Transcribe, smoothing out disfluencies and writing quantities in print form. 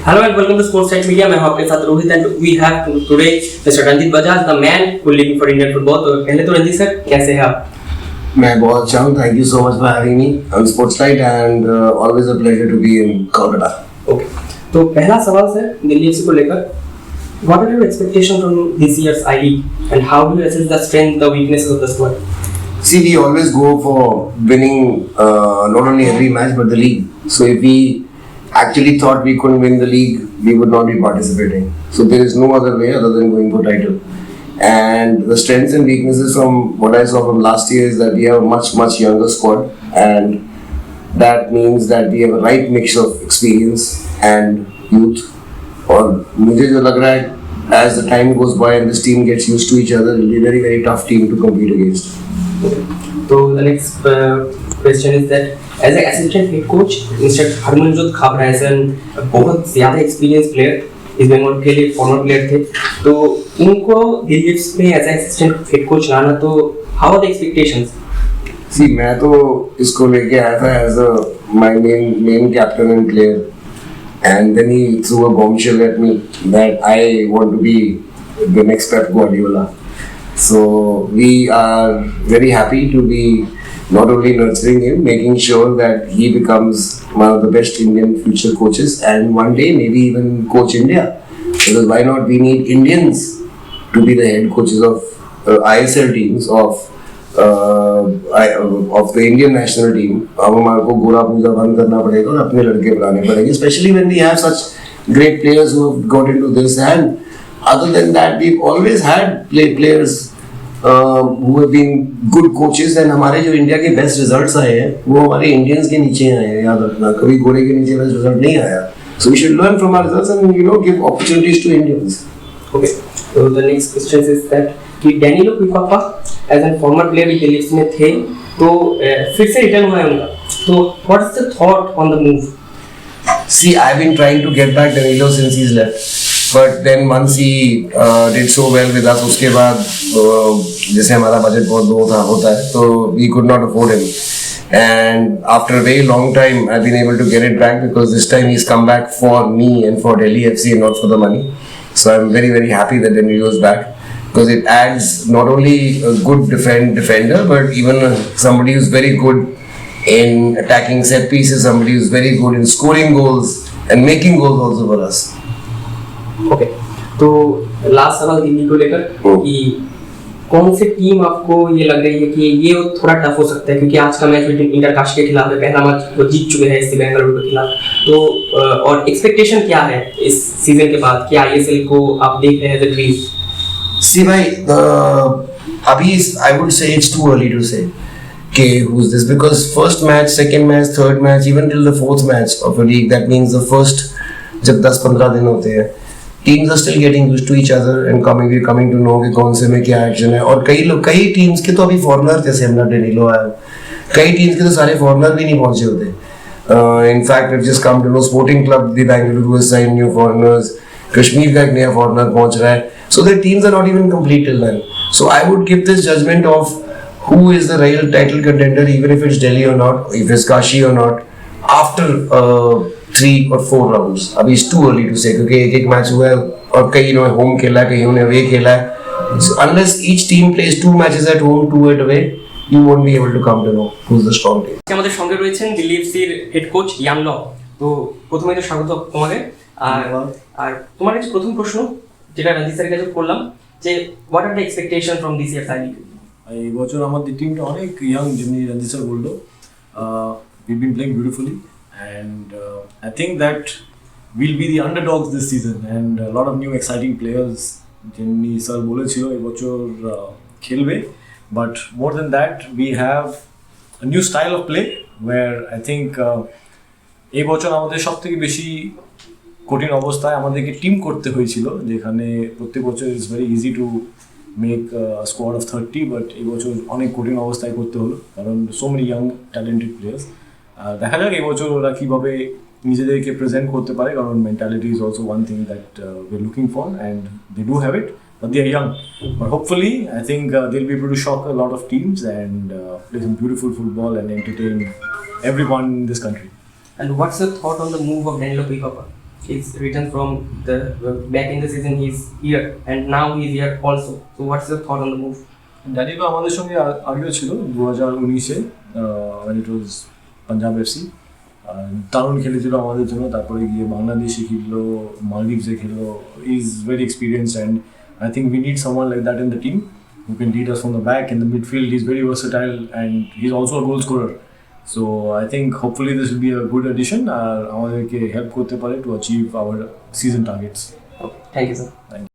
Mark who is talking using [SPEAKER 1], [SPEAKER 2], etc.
[SPEAKER 1] Hello and welcome to Sports Tech Media. मैं हूं आपके साथ Rohit and we have today Mr. Ranjit Bajaj, the man who is living for Indian football. तो पहले तो Ranjit sir कैसे हैं आप?
[SPEAKER 2] मैं बहुत अच्छा हूँ. Thank you so much for having me on Sports Light and always a pleasure to be in Kolkata.
[SPEAKER 1] Okay. तो पहला सवाल सर दिल्ली एफसी को लेकर What are your expectations from this year's I-League and how do you assess the strength, the weaknesses of the squad?
[SPEAKER 2] See, we always go for winning not only every match but the league. So if we actually thought we couldn't win the league, we would not be participating. So there is no other way other than going for title. And the strengths and weaknesses from what I saw from last year is that we have a much younger squad, and that means that we have a right mix of experience and youth. और मुझे जो लग रहा है as the time goes by and this team gets used to each other, it will be a very tough team to compete against.
[SPEAKER 1] So the next question is that as an assistant head coach, Mr. Harmanjot Khabra is a बहुत ज़्यादा experienced player. इस बंगाल के लिए former player थे. तो इनको Delhi FC में as an assistant head coach लाना तो how are the expectations?
[SPEAKER 2] See, मैं तो इसको लेके आया था as my main captain and player, and then he threw a bombshell at me that I want to be the next Pep Guardiola. So we are very happy to be not only nurturing him, making sure that he becomes one of the best Indian future coaches and one day maybe even coach India. Because why not? We need Indians to be the head coaches of ISL teams of the Indian national team. अब हमारे को गोरा पूजा बंद करना पड़ेगा और अपने लड़के बुलाने पड़ेंगे. Especially when we have such great players who have got into this. And other than that, we've always had players who have been good coaches, and हमारे जो इंडिया के बेस्ट रिजल्ट्स आए हैं वो हमारे इंडियंस के नीचे आए हैं. याद रखना, कभी गोरे के नीचे बेस्ट रिजल्ट नहीं आया. So we should learn from our results and give opportunities to Indians.
[SPEAKER 1] Okay. So the next question is that कि Danilo पिपापा as a former player भी दिल्ली एफसी में थे तो फिर से रिटर्न हुआ है उनका. तो what is the thought on the move?
[SPEAKER 2] See, I've been trying to get back Danilo since he's left. But then once he did so well with us, उसके बाद जैसे हमारा बजट बहुत लो होता है तो we could not afford him. And after a very long time, I've been able to get it back because this time he's come back for me and for Delhi FC and not for the money. So I'm very happy that Danilo is back because it adds not only a good defender but even somebody who's very good in attacking set pieces, somebody who's very good in scoring goals and making goals also for us.
[SPEAKER 1] Okay. तो last सवाल दिल्ली को लेकर कि कौन सी team आपको ये लग रही है कि ये थोड़ा टफ हो सकता है क्योंकि आज का मैच बिटवीन इंटरकाश के खिलाफ है. पहला मैच वो जीत चुके हैं इससे बेंगलुरु के खिलाफ. तो और एक्सपेक्टेशन क्या है इस सीजन के बाद कि आईएसएल को आप देख रहे हैं एज अ ड्रीम?
[SPEAKER 2] See, भाई, अभी I would say it's too early to say who's this, because first match, second match, third match, even till the fourth match of a league, that means the first जब 10-15 दिन होते हैं, teams are still getting used to each other and coming to know कि कौन से में क्या action है. और कई टीम्स के तो अभी फॉरनर जैसे हमारा डेनिलो आया, कई टीम्स के तो सारे फॉरनर भी नहीं पहुंचे होते. In fact, I've just come to know Sporting Club the Bengaluru has signed new foreigners. Kashmir का एक नया फॉरनर पहुंच रहा है. So the teams are not even complete till then. So I would give this judgment of who is the real title contender, even if it's Delhi or not, if it's Kashi or not, after 3 or 4 rounds. अभी it's too early to say क्योंकि एक match हुआ है और कई ने home खेला है, कईयों ने अवे खेला है. Unless each team plays 2 matches at home, 2 at away, you won't be able to come to know who's the strong team.
[SPEAKER 1] আমাদের সঙ্গে রয়েছেন দিল্লি এফসির হেড কোচ ইয়ান ল. তো প্রথমে তো স্বাগত তোমাকে. আর তোমার কাছে প্রথম প্রশ্ন যেটা রঞ্জিত স্যারের কাছে করলাম যে what are the expectation from this years I-league?
[SPEAKER 3] এই বছর আমাদের টিমটা অনেক ইয়াং, যেমনি রঞ্জিত স্যার বললো. we've been playing beautifully and I think that we'll be the underdogs this season and a lot of new exciting players যেমনি sir বলেছিল এই বছর খেলবে. But more than that, we have a new style of play where I think এই বছর আমাদের সবথেকে বেশি কঠিন অবস্থায় আমাদেরকে টিম করতে হয়েছিল, যেখানে প্রত্যেক বছর it's very easy to make squad of 30, but এই বছর অনেক কঠিন অবস্থায় করতে হলো কারণ so many young talented players. দেখা যাক এই বছর ওরা কীভাবে নিজেদেরকে প্রেজেন্ট করতে পারে, কারণ mentality is also one thing that we are looking for and they do have it, but they are young. But hopefully, I think they'll be able to shock a lot of teams and play some beautiful football and entertain everyone in this country.
[SPEAKER 1] And what's your thought on the move of Danilo Pipapa? he's returned from the back in the season. He's here and now he's here also. So what's your thought on the move?
[SPEAKER 3] Danilo আমাদের সঙ্গে আগেও ছিল 2019-এ when it was Punjab FC, দারুণ খেলেছিল আমাদের জন্য। তারপরে গিয়ে বাংলাদেশে খেললো, মালদ্বীপসে খেললো। Is very experience and I think we need someone like that in the team who can lead us from the back. In the midfield, he's very versatile and he's also a goal scorer. So I think hopefully this will be a good addition. আমাদেরকে help করতে পারে to achieve our season targets.
[SPEAKER 1] Okay, thank you, sir.
[SPEAKER 3] Thank you.